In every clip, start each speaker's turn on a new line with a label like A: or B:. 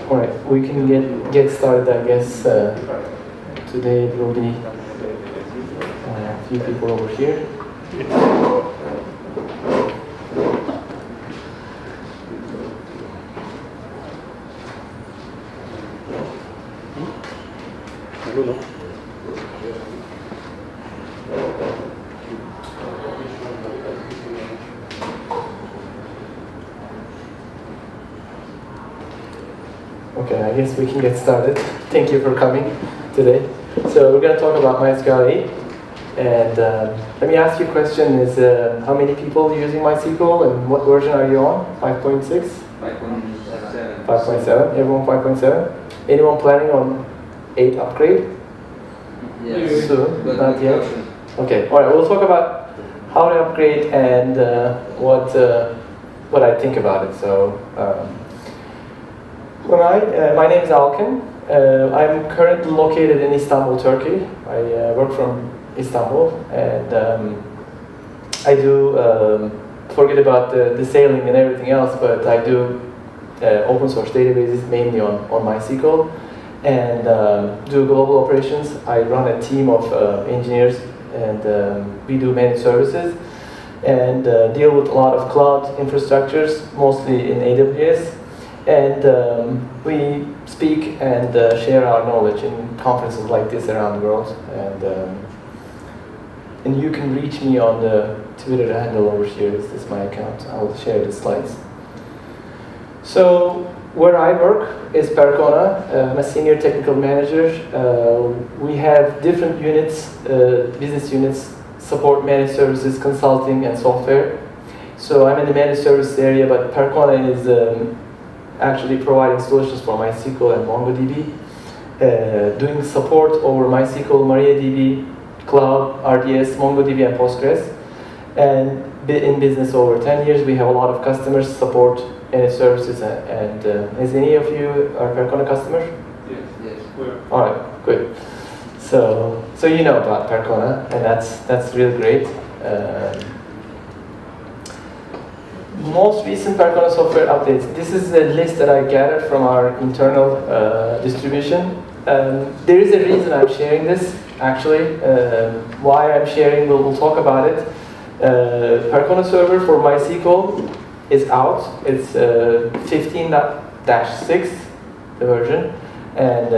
A: All right, we can get started, I guess. Today it will be a few people over here. Okay, I guess we can get started. Thank you for coming today. So we're going to talk about MySQL 8. And let me ask you a question, is how many people using MySQL and what version are you on? 5.6?
B: 5.7.
A: 5.7? Everyone 5.7? Anyone planning on 8 upgrade?
B: Yes.
A: Soon?
B: But
A: Not yet? Okay, alright, we'll talk about how to upgrade and what I think about it. So, my name is Alkin. I'm currently located in Istanbul, Turkey. I work from Istanbul, and I do forget about the sailing and everything else, but I do open source databases mainly on MySQL, and do global operations. I run a team of engineers, and we do managed services, and deal with a lot of cloud infrastructures, mostly in AWS. And we speak and share our knowledge in conferences like this around the world. And you can reach me on the Twitter handle over here. This is my account. I will share the slides. So where I work is Percona. I'm a senior technical manager. We have different units, business units, support managed services, consulting, and software. So I'm in the managed service area, but Percona is actually providing solutions for MySQL and MongoDB, doing support over MySQL, MariaDB, Cloud, RDS, MongoDB, and Postgres. And in business over 10 years, we have a lot of customers, support, managed services, and is any of you are Percona customers?
B: Yes.
A: All right, good. So you know about Percona, and that's really great. Most recent Percona software updates. This is a list that I gathered from our internal distribution. There is a reason I'm sharing this, actually. Why I'm sharing, we'll talk about it. Percona server for MySQL is out. It's 15.6, the version. And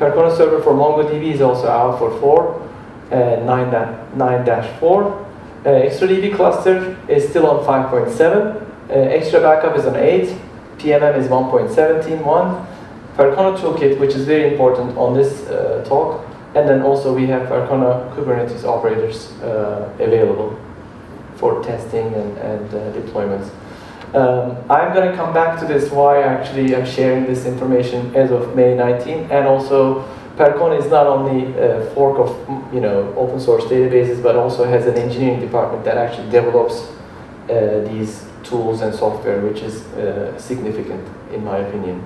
A: Percona server for MongoDB is also out for 4, and 9.4. XtraDB cluster is still on 5.7. Extra backup is on 8. PMM is 1.17.1. Percona toolkit, which is very important on this talk. And then also we have Percona Kubernetes operators available for testing and deployments. I'm going to come back to this, why actually I'm sharing this information as of May 19. And also Percona is not only a fork of open source databases, but also has an engineering department that actually develops these tools and software, which is significant in my opinion.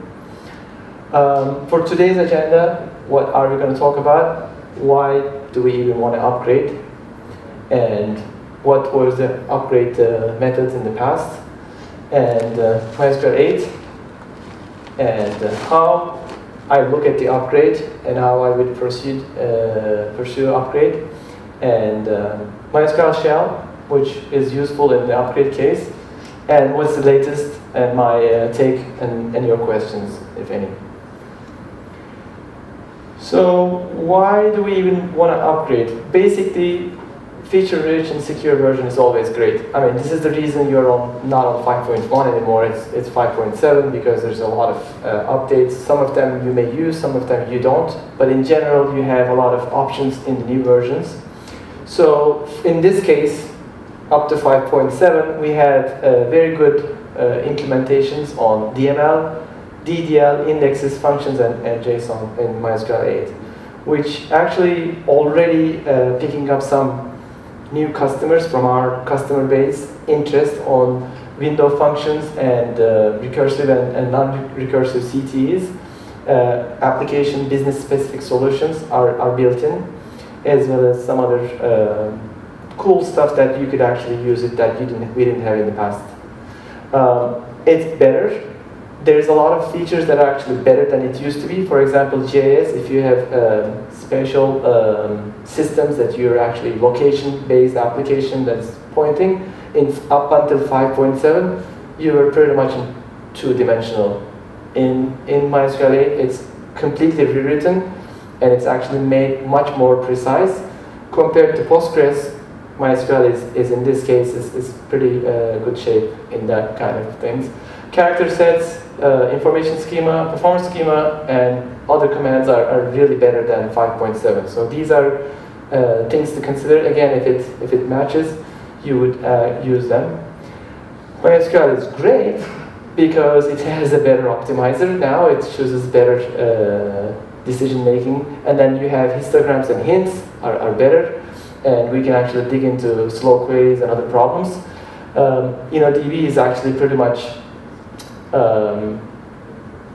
A: For today's agenda, what are we going to talk about? Why do we even want to upgrade? And what was the upgrade methods in the past? And MySQL 8, and how I look at the upgrade and how I would pursue upgrade, and MySQL Shell, which is useful in the upgrade case, and what's the latest, and my take and your questions, if any. So why do we even want to upgrade? Basically, feature-rich and secure version is always great. I mean, this is the reason you're not on 5.1 anymore. It's 5.7 because there's a lot of updates. Some of them you may use, some of them you don't. But in general, you have a lot of options in the new versions. So in this case, up to 5.7, we had very good implementations on DML, DDL, indexes, functions, and JSON in MySQL 8, which actually already picking up some new customers from our customer base, interest on window functions and recursive and non-recursive CTEs. Application business-specific solutions are built in, as well as some other cool stuff that you could actually use it that we didn't have in the past. It's better, There's a lot of features that are actually better than it used to be. For example, GIS, if you have special systems that you're actually location-based application that's pointing, up until 5.7, you were pretty much in two-dimensional. In MySQL 8, it's completely rewritten, and it's actually made much more precise. Compared to Postgres, MySQL is in this case is pretty good shape in that kind of things. Character sets, information schema, performance schema, and other commands are really better than 5.7. So these are things to consider. Again, if it matches, you would use them. MySQL is great because it has a better optimizer now. It chooses better decision making, and then you have histograms and hints are better, and we can actually dig into slow queries and other problems. DB is actually pretty much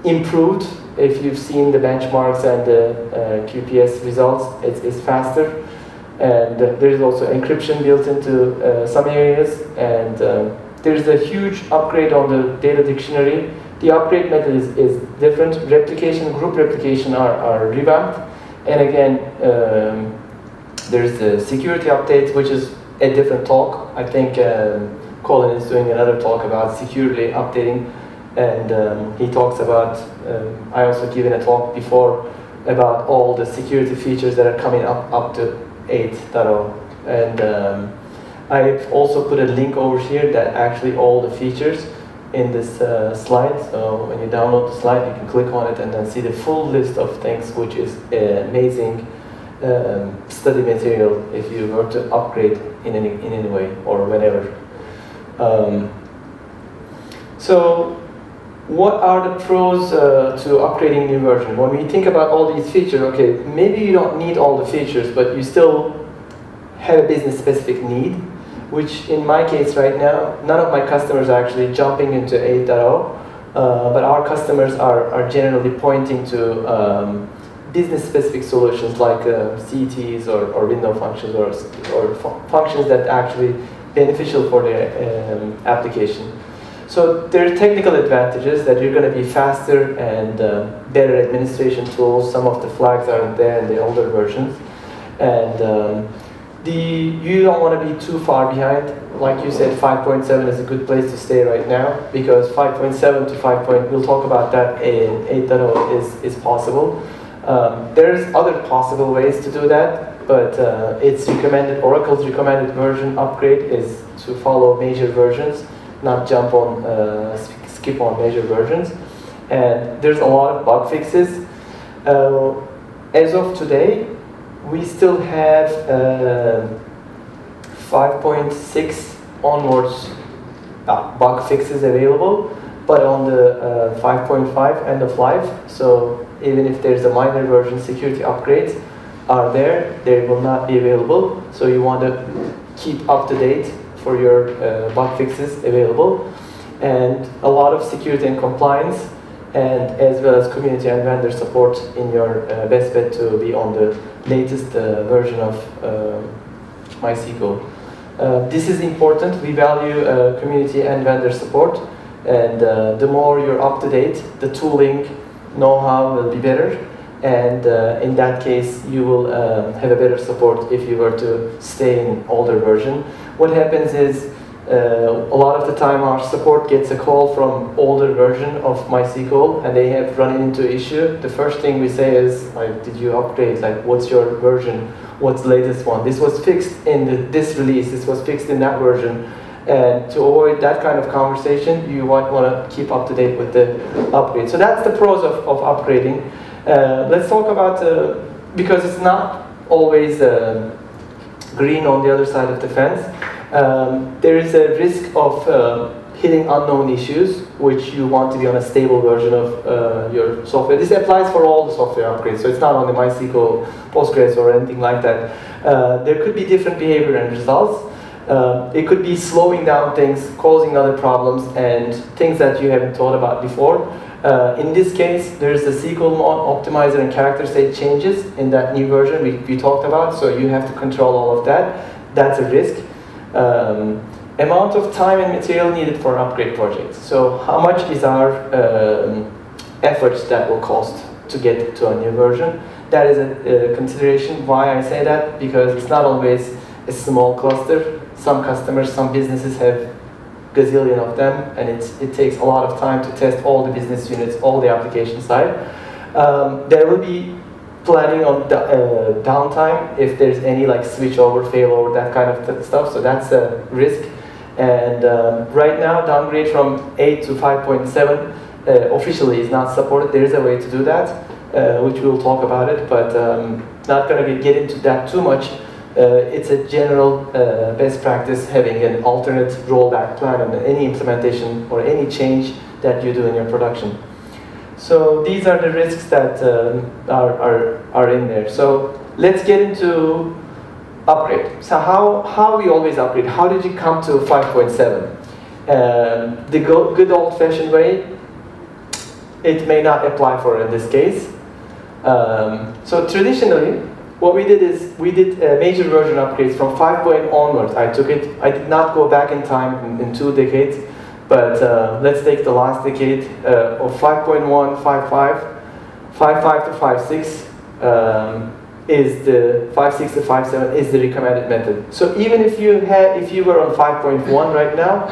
A: improved. If you've seen the benchmarks and the QPS results, it's faster, and there's also encryption built into some areas, and there's a huge upgrade on the data dictionary. The upgrade method is different. Replication, group replication are revamped, and again there's the security update, which is a different talk. I think Colin is doing another talk about security updating, and he talks about, I also given a talk before about all the security features that are coming up to 8.0, and I've also put a link over here that actually all the features in this slide. So when you download the slide, you can click on it and then see the full list of things, which is amazing study material if you were to upgrade in any way or whenever. So what are the pros to upgrading new version? When we think about all these features, okay, maybe you don't need all the features, but you still have a business-specific need, which in my case right now, none of my customers are actually jumping into 8.0, but our customers are generally pointing to business-specific solutions like CTs or window functions or functions that are actually beneficial for their application. So there are technical advantages that you're going to be faster and better administration tools. Some of the flags aren't there in the older versions, and you don't want to be too far behind. Like you said, 5.7 is a good place to stay right now, because 5.7 to 5. We'll talk about that in 8.0 is possible. There's other possible ways to do that, but it's recommended. Oracle's recommended version upgrade is to follow major versions, not jump on, skip on major versions. And there's a lot of bug fixes. As of today, we still have 5.6 onwards bug fixes available, but on the 5.5 end of life, so even if there's a minor version, security upgrades are there, they will not be available. So you want to keep up to date for your bug fixes available, and a lot of security and compliance, and as well as community and vendor support in your best bet to be on the latest version of MySQL. This is important. We value community and vendor support, and the more you're up to date, the tooling know-how will be better, and in that case you will have a better support if you were to stay in older version. What happens is a lot of the time our support gets a call from older version of MySQL and they have run into issue. The first thing we say is, like, did you upgrade? Like, what's your version? What's the latest one? This was fixed in this release, this was fixed in that version. And to avoid that kind of conversation, you might want to keep up to date with the upgrade. So that's the pros of upgrading. Let's talk about, because it's not always green on the other side of the fence. There is a risk of hitting unknown issues, which you want to be on a stable version of your software. This applies for all the software upgrades, so it's not only MySQL, Postgres, or anything like that. There could be different behavior and results. It could be slowing down things, causing other problems, and things that you haven't thought about before. In this case, there's the SQL mod optimizer and character state changes in that new version we talked about, so you have to control all of that. That's a risk. amount of time and material needed for an upgrade project. So how much is our efforts that will cost to get to a new version? That is a consideration. Why I say that? Because it's not always a small cluster. Some customers, some businesses have gazillion of them, and it takes a lot of time to test all the business units, all the application side. There will be planning on downtime if there's any like switch over, fail over, that kind of stuff. So that's a risk. And right now, downgrade from 8 to 5.7 officially is not supported. There is a way to do that, which we'll talk about it, but not going to get into that too much. It's a general best practice having an alternate rollback plan on any implementation or any change that you do in your production. So these are the risks that are in there. So let's get into upgrade. So how we always upgrade? How did you come to 5.7? The good old-fashioned way, it may not apply for in this case. So traditionally, what we did is we did major version upgrades from 5.0 onwards. I did not go back in time in 2 decades, but let's take the last decade of 5.1, 5.5, 5.5 to 5.6 is the 5.6 to 5.7 is the recommended method. So even if you were on 5.1 right now,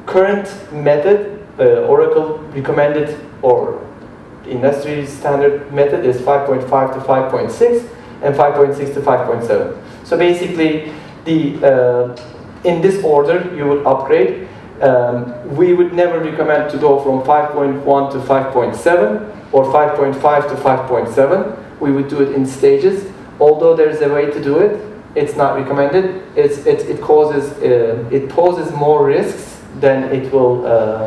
A: current method, Oracle recommended or industry standard method is 5.5 to 5.6. And 5.6 to 5.7. So basically, in this order, you would upgrade. We would never recommend to go from 5.1 to 5.7 or 5.5 to 5.7. We would do it in stages. Although there's a way to do it, it's not recommended. It poses more risks than it will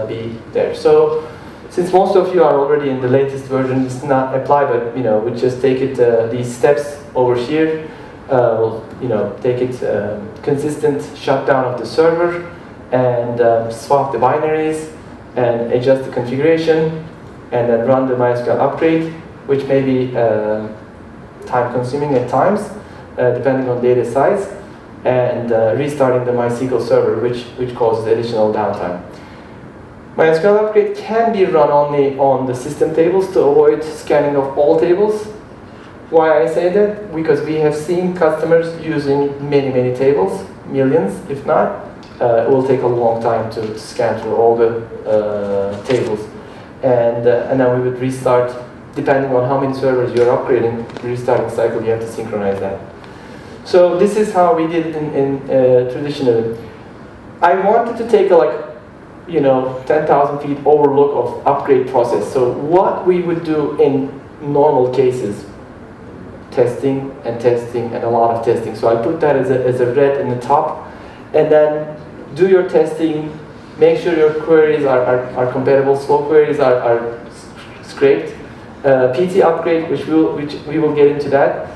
A: be there. So, since most of you are already in the latest version, it's not apply, but we just take it these steps over here. We'll take it consistent shutdown of the server and swap the binaries and adjust the configuration and then run the MySQL upgrade, which may be time-consuming at times, depending on data size, and restarting the MySQL server, which causes additional downtime. MySQL upgrade can be run only on the system tables to avoid scanning of all tables. Why I say that? Because we have seen customers using many tables, millions if not. It will take a long time to scan through all the tables. And then we would restart, depending on how many servers you're upgrading, restarting cycle, you have to synchronize that. So this is how we did it in traditionally. I wanted to take a 10,000 feet overlook of upgrade process. So what we would do in normal cases, testing and a lot of testing. So I put that as a red in the top, and then do your testing, make sure your queries are compatible, slow queries are scraped. PT upgrade, which we will get into that.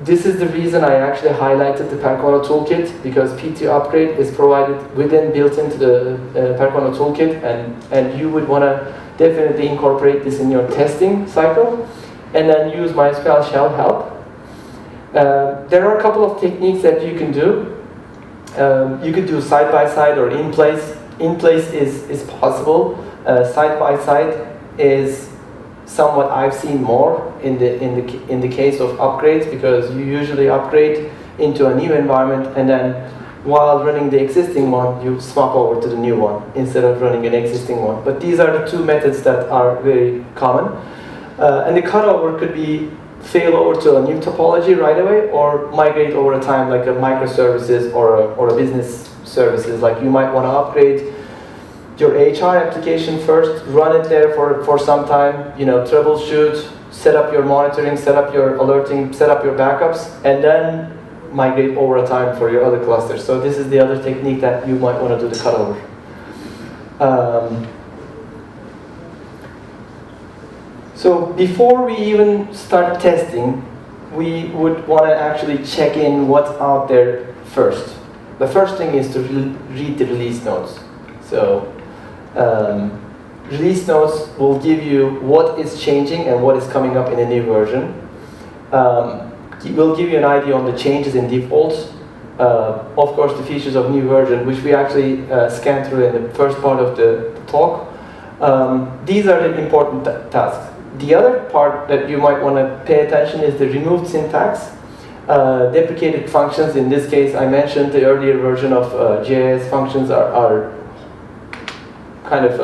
A: This is the reason I actually highlighted the Percona toolkit, because PT upgrade is provided built into the Percona toolkit, and you would want to definitely incorporate this in your testing cycle, and then use MySQL Shell help. There are a couple of techniques that you can do. You could do side by side or in place. In place is possible. Side by side is somewhat I've seen more in the case of upgrades, because you usually upgrade into a new environment, and then while running the existing one, you swap over to the new one instead of running an existing one. But these are the two methods that are very common. And the cutover could be fail over to a new topology right away, or migrate over a time, like a microservices or a business services. Like you might want to upgrade your HR application first, run it there for some time, troubleshoot, set up your monitoring, set up your alerting, set up your backups, and then migrate over a time for your other clusters. So this is the other technique that you might want to do the cutover. So before we even start testing, we would want to actually check in what's out there first. The first thing is to read the release notes. So release notes will give you what is changing and what is coming up in a new version. It will give you an idea on the changes in defaults. of course, the features of new version, which we actually scanned through in the first part of the talk. These are the important tasks. The other part that you might want to pay attention is the removed syntax. Deprecated functions, in this case, I mentioned the earlier version of JS functions are kind of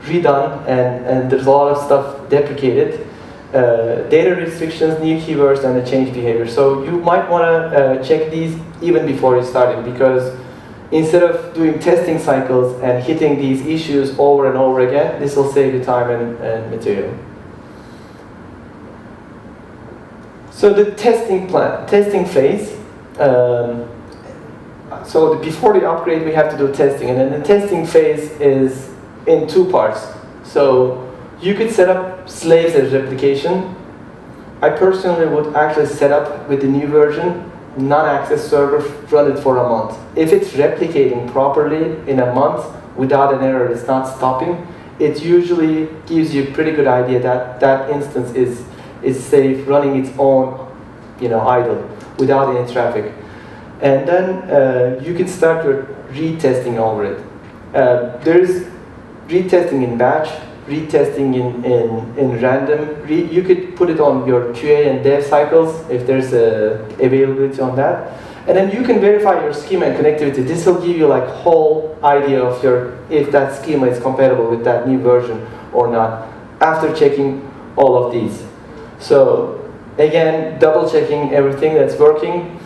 A: redone, and there's a lot of stuff deprecated. Data restrictions, new keywords, and the change behavior. So you might want to check these even before you start it, because instead of doing testing cycles and hitting these issues over and over again, this will save you time and material. So the testing phase. So before the upgrade, we have to do testing, and then the testing phase is in two parts. So you could set up slaves as replication. I personally would actually set up with the new version, non-access server, run it for a month. If it's replicating properly in a month without an error, it's not stopping, it usually gives you a pretty good idea that that instance is safe, running its own, idle, without any traffic. And then you can start your retesting over it. There's retesting in batch, retesting in random. You could put it on your QA and dev cycles if there's availability on that. And then you can verify your schema and connectivity. This will give you like whole idea of if that schema is compatible with that new version or not, after checking all of these. So again, double checking everything that's working.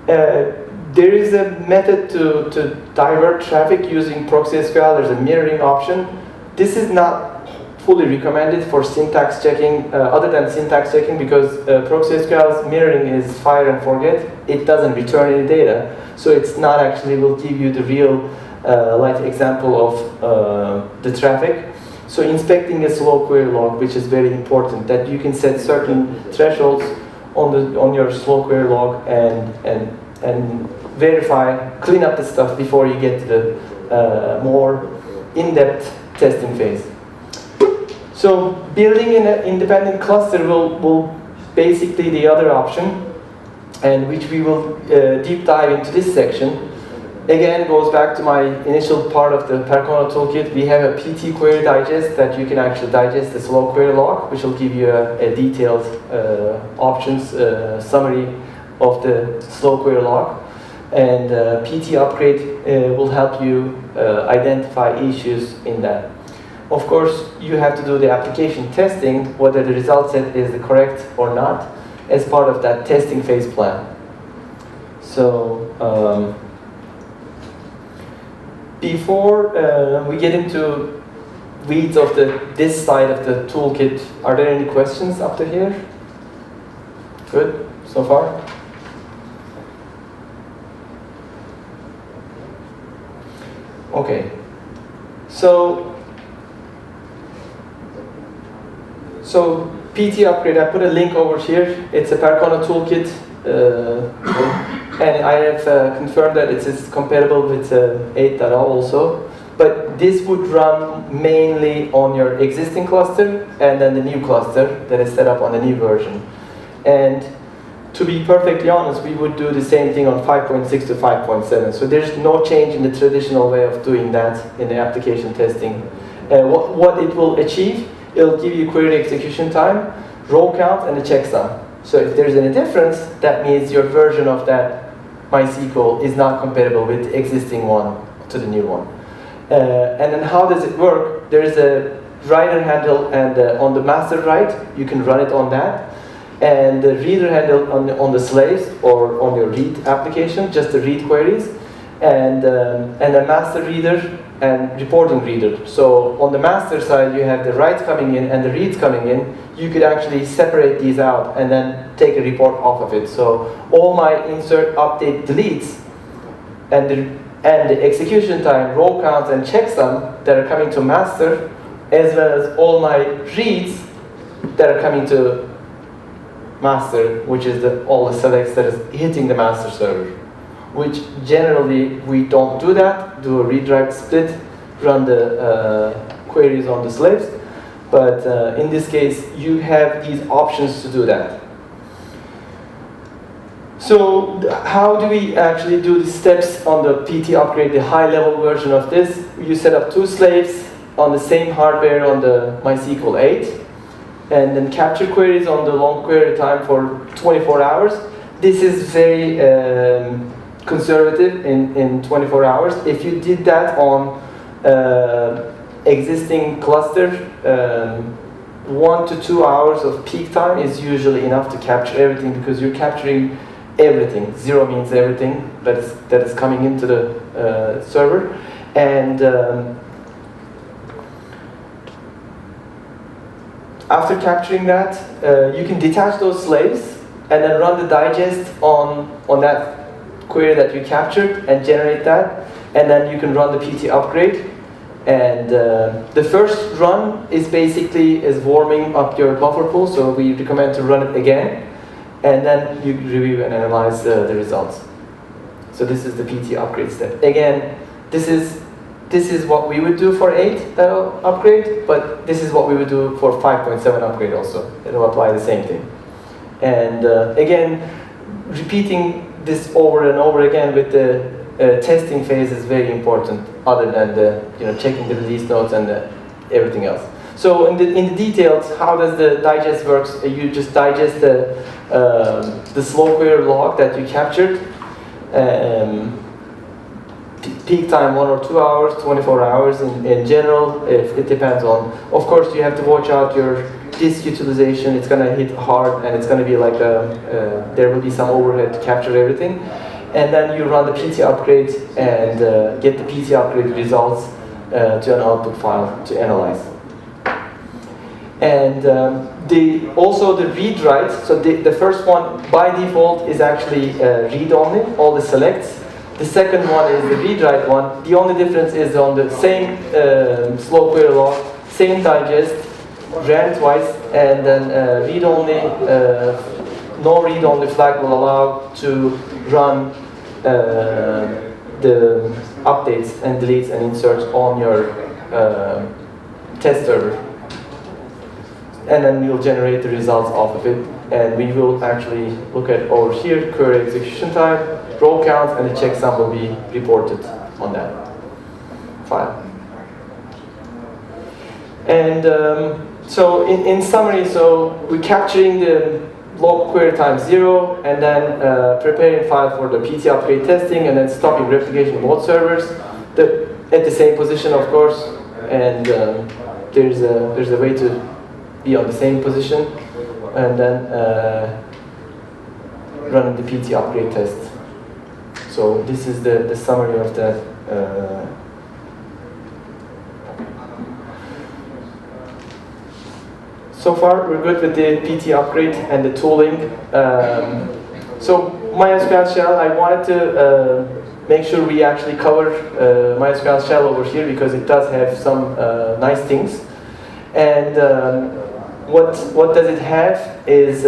A: There is a method to divert traffic using proxy SQL. There's a mirroring option. This is not fully recommended for syntax checking, other than syntax checking, because proxy SQL's mirroring is fire and forget. It doesn't return any data, so it's not actually will give you the real life example of the traffic. So inspecting a slow query log, which is very important, that you can set certain thresholds on your slow query log and verify, clean up the stuff before you get to the more in-depth testing phase. So building an independent cluster will basically the other option, and which we will deep dive into this section. Again, it goes back to my initial part of the Percona toolkit. We have a PT query digest that you can actually digest the slow query log, which will give you a detailed options summary of the slow query log. And PT upgrade will help you identify issues in that. Of course, you have to do the application testing, whether the result set is correct or not, as part of that testing phase plan. So before we get into weeds of this side of the toolkit, are there any questions up to here? Good, so far? Okay, so PT upgrade, I put a link over here. It's a Percona toolkit, and I have confirmed that it is compatible with 8.0 also. But this would run mainly on your existing cluster and then the new cluster that is set up on the new version. And to be perfectly honest, we would do the same thing on 5.6 to 5.7. So there's no change in the traditional way of doing that in the application testing. What it will achieve, it'll give you query execution time, row count, and the checksum. So if there's any difference, that means your version of that MySQL is not compatible with the existing one to the new one. And then how does it work? There is a writer handle, and on the master write, you can run it on that. And the reader handle on the slaves or on your read application, just the read queries, and a master reader and reporting reader. So on the master side, you have the writes coming in and the reads coming in. You could actually separate these out and then take a report off of it. So all my insert, update, deletes, and the execution time, row counts, and checksum that are coming to master, as well as all my reads that are coming to master, which is all the selects that is hitting the master server. Which generally we don't do that, do a read-write split, run the queries on the slaves. But in this case, you have these options to do that. So how do we actually do the steps on the PT upgrade, the high-level version of this? You set up 2 slaves on the same hardware on the MySQL 8, and then capture queries on the long query time for 24 hours. This is very conservative in 24 hours. If you did that on existing cluster, 1 to 2 hours of peak time is usually enough to capture everything, because you're capturing everything. 0 means everything that is coming into the server. And after capturing that, you can detach those slaves and then run the digest on that query that you captured and generate that. And then you can run the PT upgrade. And the first run is basically warming up your buffer pool, so we recommend to run it again. And then you review and analyze the results. So this is the PT upgrade step. Again, this is what we would do for 8 that'll upgrade, but this is what we would do for 5.7 upgrade also. It'll apply the same thing. And again, repeating this over and over again with the testing phase is very important, other than the checking the release notes and everything else. So in the details, how does the digest works? You just digest the slow query log that you captured. Peak time 1 or 2 hours, 24 hours in general. It depends on. Of course, you have to watch out your disk utilization. It's going to hit hard, and it's going to be like there will be some overhead to capture everything. And then you run the PT upgrade and get the PT upgrade results to an output file to analyze. And also the read-write, so the first one by default is actually read-only, all the selects. The second one is the read-write one. The only difference is on the same slow query log, same digest, ran twice, and then read-only, no read-only flag will allow to run the updates and deletes and inserts on your test server. And then we'll generate the results off of it, and we will actually look at over here, query execution time, row count, and the checksum will be reported on that file. And so in summary, so we're capturing the log query time 0, and then preparing file for the PT upgrade testing, and then stopping replication in both servers at the same position, of course. And there's a way to be on the same position, and then running the PT upgrade test. So this is the summary of that. So far, we're good with the PT upgrade and the tooling. So MySQL Shell, I wanted to make sure we actually cover MySQL Shell over here, because it does have some nice things. And what does it have is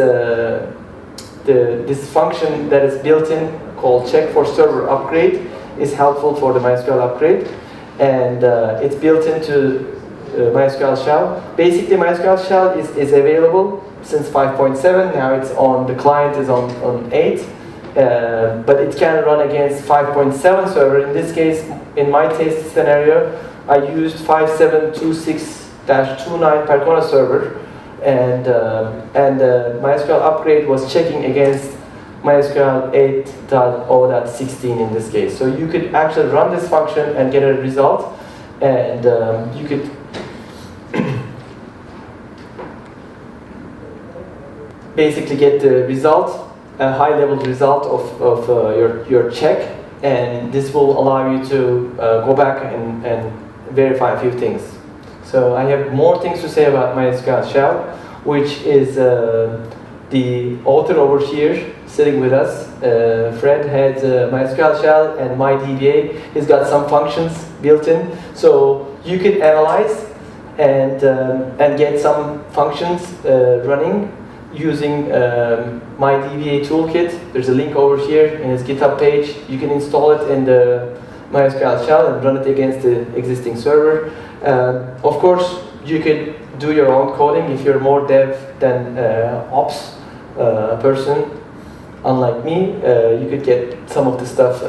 A: this function that is built in called check for server upgrade is helpful for the MySQL upgrade, and it's built into MySQL Shell. Basically, MySQL Shell is available since 5.7. Now it's on, the client is on 8, but it can run against 5.7 server. In this case, in my test scenario, I used 5726-29 Percona server, and MySQL upgrade was checking against MySQL 8.0.16 in this case. So you could actually run this function and get a result, and you could basically get the result, a high-level result of your check, and this will allow you to go back and verify a few things. So I have more things to say about MySQL Shell, which is the author over here sitting with us. Fred has MySQL Shell and MyDBA. He's got some functions built in, so you can analyze and get some functions running using MyDBA toolkit. There's a link over here in his GitHub page. You can install it in the MySQL Shell and run it against the existing server. Of course, you could do your own coding if you're more dev than ops person. unlike me, you could get some of the stuff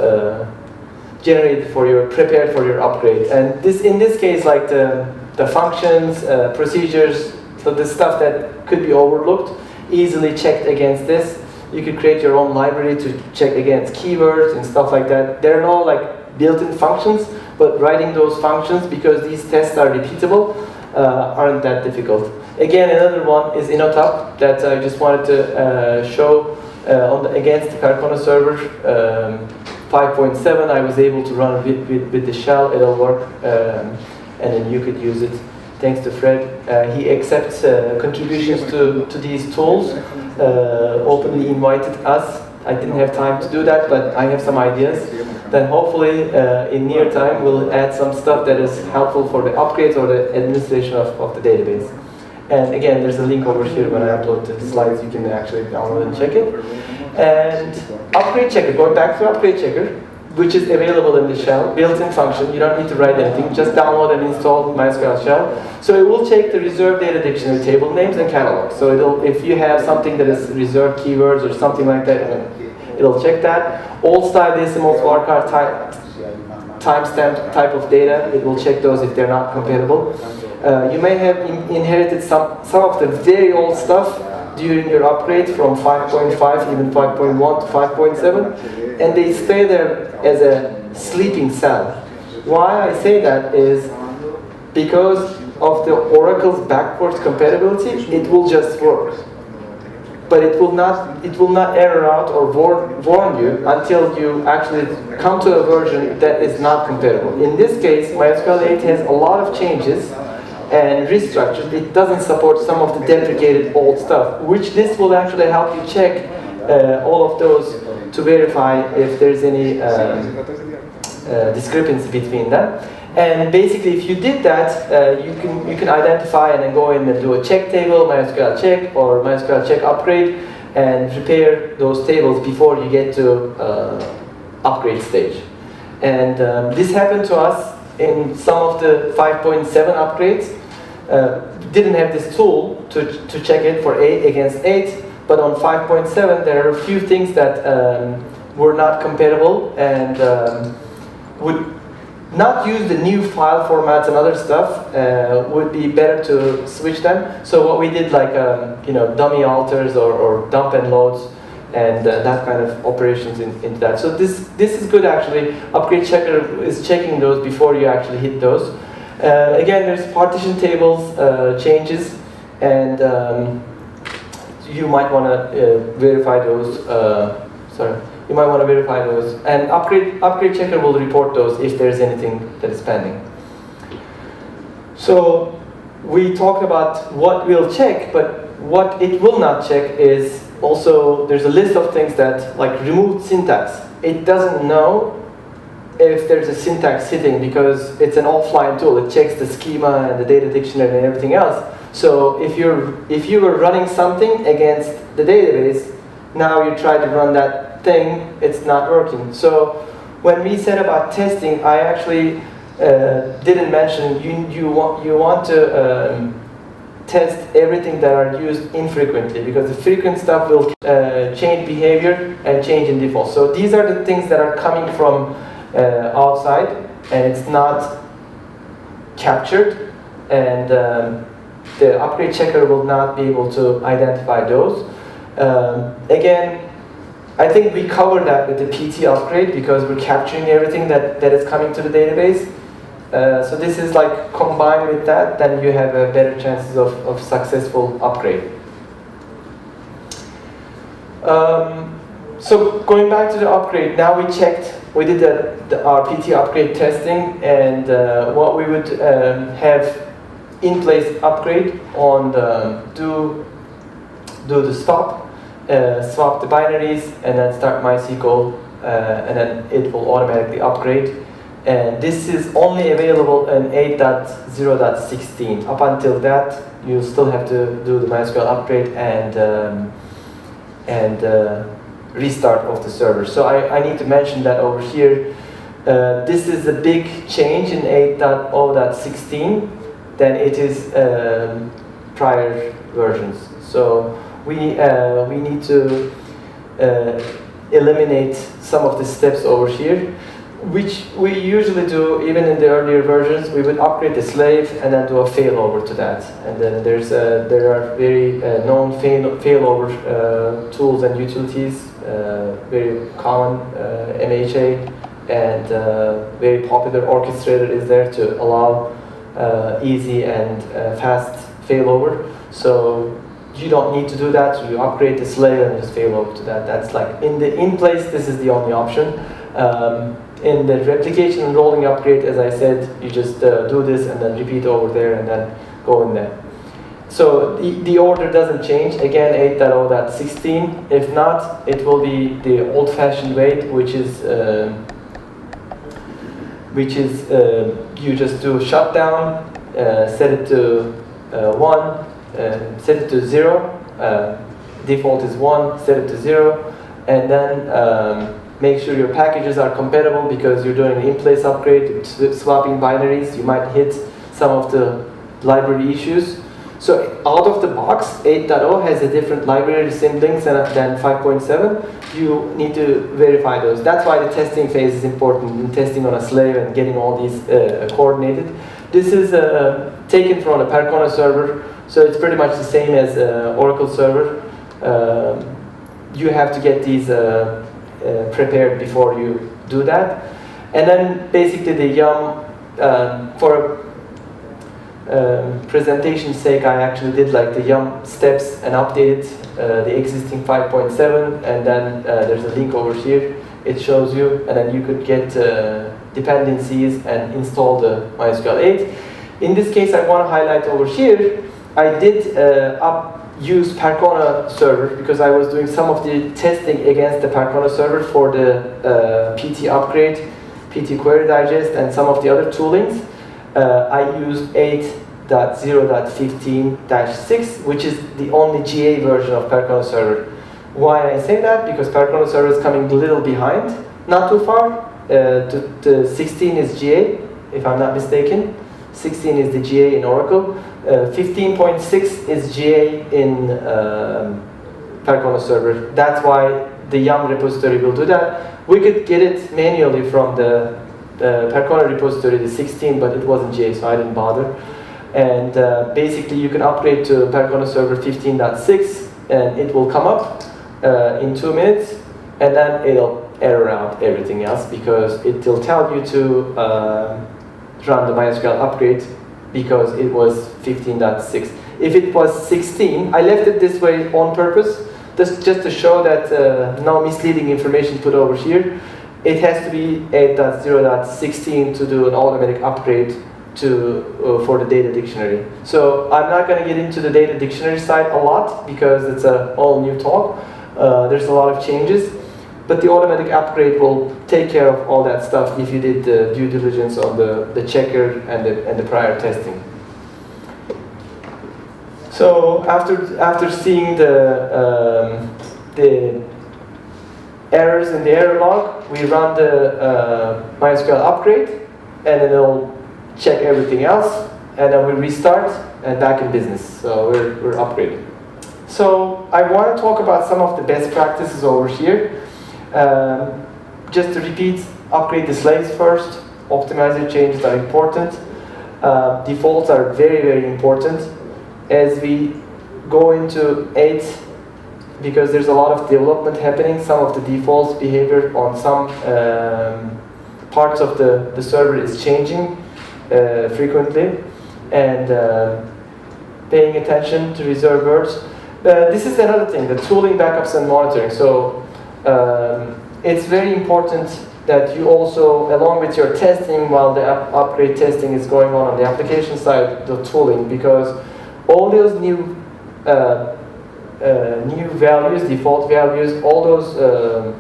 A: generated for your, prepared for your upgrade. And this, in this case, like the functions, procedures, so the stuff that could be overlooked, easily checked against this. You could create your own library to check against keywords and stuff like that. They're no like built-in functions, but writing those functions, because these tests are repeatable, aren't that difficult. Again, another one is InnoTop that I just wanted to show against the Percona server 5.7. I was able to run with the shell. It'll work, and then you could use it. Thanks to Fred. He accepts contributions to these tools, openly invited us. I didn't have time to do that, but I have some ideas. Then hopefully in near time we'll add some stuff that is helpful for the upgrades or the administration of the database. And again, there's a link over here. When I upload the slides, you can actually download and check it. And upgrade checker, going back to upgrade checker, which is available in the shell, built-in function. You don't need to write anything, just download and install MySQL Shell. So it will check the reserved data dictionary table names and catalogs. So it'll, if you have something that is reserved keywords or something like that, it'll check that. Old style decimals, varchar timestamp type of data, it will check those if they're not compatible. You may have inherited some of the very old stuff during your upgrade from 5.5, even 5.1 to 5.7, and they stay there as a sleeping cell. Why I say that is because of the Oracle's backwards compatibility, it will just work. But it will not error out or warn you until you actually come to a version that is not compatible. In this case, MySQL 8 has a lot of changes and restructured. It doesn't support some of the deprecated old stuff, which this will actually help you check all of those to verify if there's any discrepancy between them. And basically, if you did that, you can identify and then go in and do a check table, MySQL check or MySQL check upgrade, and prepare those tables before you get to upgrade stage. And this happened to us in some of the 5.7 upgrades. Didn't have this tool to check it for 8 against 8, but on 5.7 there are a few things that were not compatible and would not use the new file formats and other stuff. Would be better to switch them. So what we did, like dummy alters or dump and loads, and that kind of operations into that. So this is good actually. Upgrade checker is checking those before you actually hit those. Again, there's partition tables changes, and you might want to verify those. You might want to verify those, and upgrade checker will report those if there's anything that is pending. So we talked about what we'll check, but what it will not check is also, there's a list of things that, like removed syntax. It doesn't know if there's a syntax hitting because it's an offline tool. It checks the schema and the data dictionary and everything else. So if you were running something against the database, now you try to run that thing, it's not working. So when we said about testing, I actually didn't mention you want to test everything that are used infrequently, because the frequent stuff will change behavior and change in default. So these are the things that are coming from outside, and it's not captured, and the upgrade checker will not be able to identify those. Again, I think we covered that with the PT upgrade because we're capturing everything that is coming to the database. So this is like combined with that, then you have a better chances of successful upgrade. So going back to the upgrade, now we did our PT upgrade testing, and what we would have in place upgrade on do the stop, swap the binaries, and then start MySQL, and then it will automatically upgrade. And this is only available in 8.0.16. Up until that, you still have to do the MySQL upgrade and restart of the server. So I need to mention that over here. This is a big change in 8.0.16 than it is prior versions. So we need to eliminate some of the steps over here, which we usually do even in the earlier versions. We would upgrade the slave and then do a failover to that. And then there are very known failover tools and utilities, very common MHA, and very popular orchestrator is there to allow easy and fast failover. So you don't need to do that. So you upgrade the slave and just failover to that. That's like in place. This is the only option. In the replication and rolling upgrade, as I said, you just do this and then repeat over there and then go in there. So the order doesn't change. Again, 8.0.16. If not, it will be the old-fashioned way, which is you just do shutdown, set it to 1, set it to 0. Default is 1, set it to 0, and then make sure your packages are compatible because you're doing an in-place upgrade, swapping binaries. You might hit some of the library issues. So out of the box, 8.0 has a different library symlinks than 5.7. You need to verify those. That's why the testing phase is important in testing on a slave and getting all these coordinated. This is taken from a Percona server, so it's pretty much the same as Oracle server. You have to get these prepared before you do that. And then basically the YUM, for presentation's sake, I actually did like the YUM steps and updated the existing 5.7, and then there's a link over here. It shows you, and then you could get dependencies and install the MySQL 8. In this case, I want to highlight over here, I did use Percona server because I was doing some of the testing against the Percona server for the PT upgrade, PT query digest, and some of the other toolings. I used 8.0.15-6, which is the only GA version of Percona server. Why I say that? Because Percona server is coming a little behind, not too far. The 16 is GA, if I'm not mistaken. 16 is the GA in Oracle. 15.6 is GA in Percona server. That's why the YUM repository will do that. We could get it manually from the Percona repository, the 16, but it wasn't GA, so I didn't bother. And basically, you can upgrade to Percona server 15.6, and it will come up in 2 minutes, and then it'll error out everything else because it will tell you to run the MySQL upgrade because it was 15.6. If it was 16, I left it this way on purpose, just to show that no misleading information put over here. It has to be 8.0.16 to do an automatic upgrade for the data dictionary. So I'm not going to get into the data dictionary side a lot because it's an all new talk. There's a lot of changes, but the automatic upgrade will take care of all that stuff if you did the due diligence on the checker and the prior testing. So after seeing the errors in the error log, we run the MySQL upgrade, and then it'll check everything else, and then we restart and back in business. So we're upgrading. So I want to talk about some of the best practices over here. Just to repeat, upgrade the slaves first. Optimizer changes are important. Defaults are very, very important. As we go into 8, because there's a lot of development happening, some of the defaults behavior on some parts of the server is changing frequently, and paying attention to reserved words. This is another thing, the tooling, backups, and monitoring. So it's very important that you also, along with your testing, while the upgrade testing is going on the application side, the tooling, because all those new values, default values, all those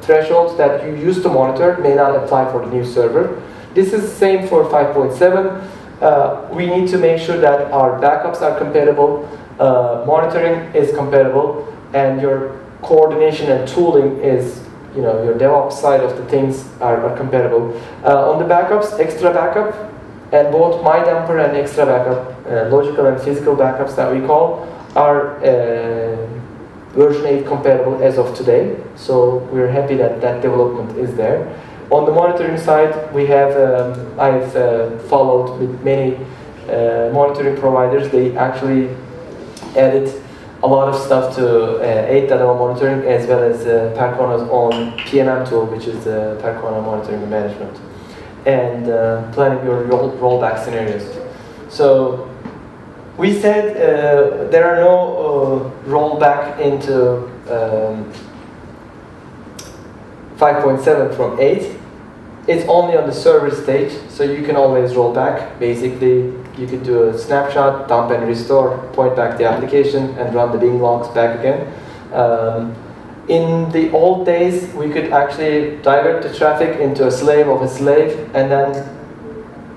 A: thresholds that you used to monitor may not apply for the new server. This is the same for 5.7. We need to make sure that our backups are compatible, monitoring is compatible, and your coordination and tooling is, your DevOps side of the things are compatible. On the backups, extra backup, and both MyDumper and extra backup, logical and physical backups that we call, are version 8 compatible as of today. So we're happy that that development is there. On the monitoring side, we have, I've followed with many monitoring providers. They actually added a lot of stuff to 8.0 monitoring, as well as Percona's own PMM tool, which is Percona Monitoring and Management, and planning your rollback scenarios. So we said there are no rollback into 5.7 from 8. It's only on the server stage, so you can always roll back. Basically, you could do a snapshot, dump and restore, point back the application, and run the Bing logs back again. In the old days, we could actually divert the traffic into a slave of a slave, and then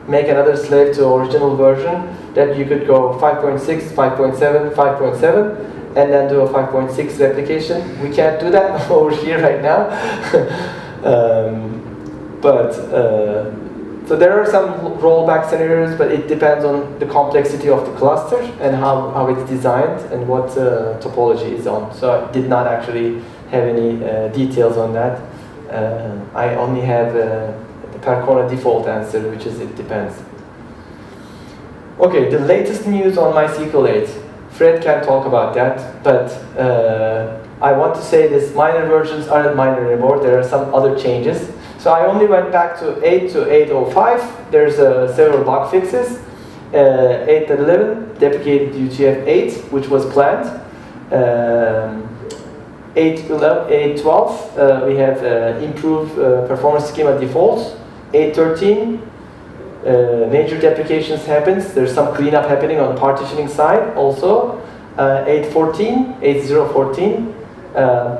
A: make another slave to original version that you could go 5.6, 5.7, 5.7, and then do a 5.6 replication. We can't do that over here right now. So there are some rollback scenarios, but it depends on the complexity of the cluster and how it's designed and what topology is on. So I did not actually have any details on that. I only have the Percona default answer, which is it depends. Okay, the latest news on MySQL 8. Fred can talk about that, but I want to say this: minor versions aren't minor anymore. There are some other changes. So I only went back to 8 to 8.05. There's several bug fixes. 8.11 deprecated UTF-8, which was planned. 8.12 we have improved performance schema defaults. 8.13 major deprecations happens. There's some cleanup happening on the partitioning side also. 8.14, 8.0.14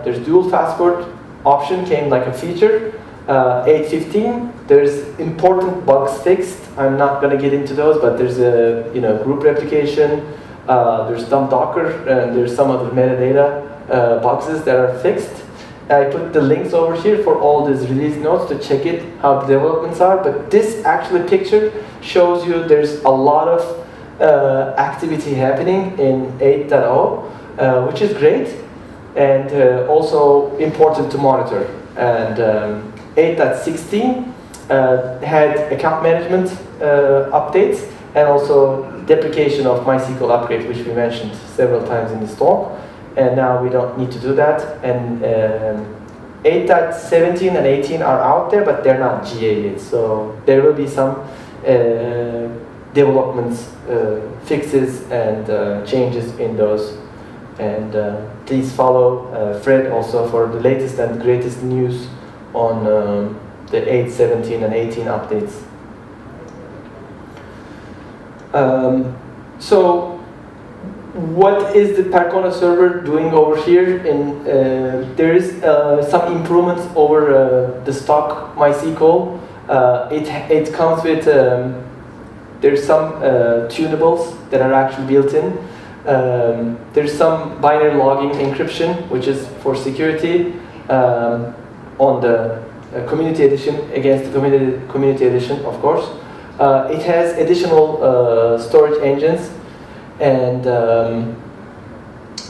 A: there's dual passport option came like a feature. 8.15, there's important bugs fixed. I'm not going to get into those, but there's a group replication, there's some Docker, and there's some of the metadata boxes that are fixed. I put the links over here for all these release notes to check it, how the developments are. But this actually picture shows you there's a lot of activity happening in 8.0, which is great and also important to monitor. And 8.16 had account management updates and also deprecation of MySQL upgrade, which we mentioned several times in this talk. And now we don't need to do that. And 8.17 and 18 are out there, but they're not GA yet. So there will be some developments, fixes, and changes in those. And please follow Fred also for the latest and greatest news on the 8.17 and 18 updates. So what is the Percona server doing over here? There is some improvements over the stock MySQL. It comes with, there's some tunables that are actually built in. There's some binary logging encryption, which is for security. On the community edition, against the community edition, of course. It has additional storage engines, and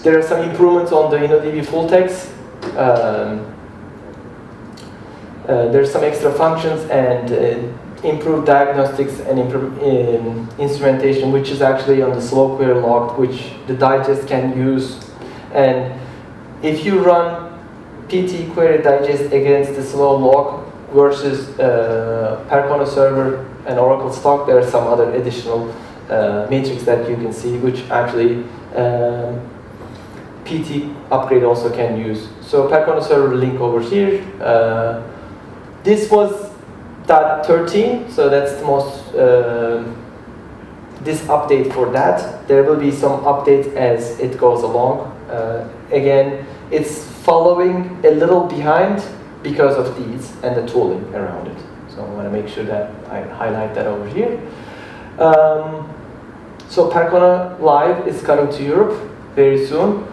A: there are some improvements on the InnoDB full text. There's some extra functions and improved diagnostics and improved instrumentation, which is actually on the slow query log, which the digest can use. And if you run PT query digest against the slow log versus Percona server and Oracle stock, there are some other additional metrics that you can see, which actually PT upgrade also can use. So Percona server link over here. This was .13, so that's the most this update for that. There will be some updates as it goes along. Again, it's following a little behind because of these and the tooling around it. So I want to make sure that I highlight that over here. So Percona Live is coming to Europe very soon.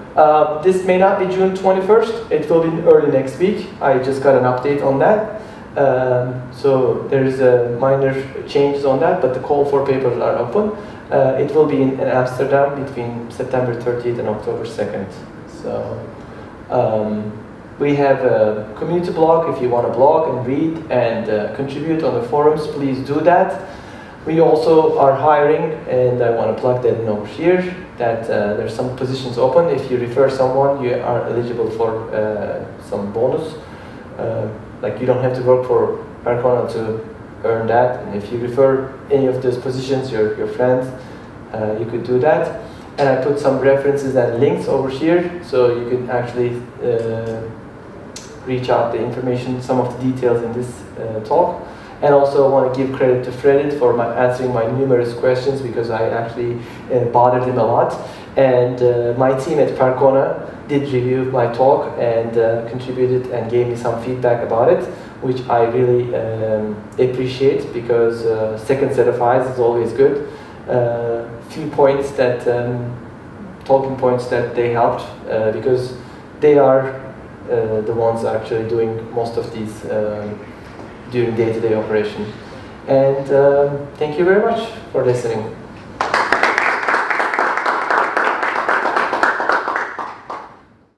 A: This may not be June 21st. It will be early next week. I just got an update on that. So there's minor changes on that, but the call for papers are open. It will be in Amsterdam between September 30th and October 2nd. So We have a community blog. If you want to blog and read and contribute on the forums, please do that. We also are hiring, and I want to plug that in over here, that there's some positions open. If you refer someone, you are eligible for some bonus. Like you don't have to work for Percona to earn that. And if you refer any of those positions, your friends, you could do that. And I put some references and links over here, so you can actually reach out the information, some of the details in this talk. And also I want to give credit to Fredit for answering my numerous questions, because I actually bothered him a lot. And my team at Percona did review my talk and contributed and gave me some feedback about it, which I really appreciate, because second set of eyes is always good. Few points that, talking points that they helped, because they are the ones actually doing most of these during day-to-day operation. And thank you very much for listening.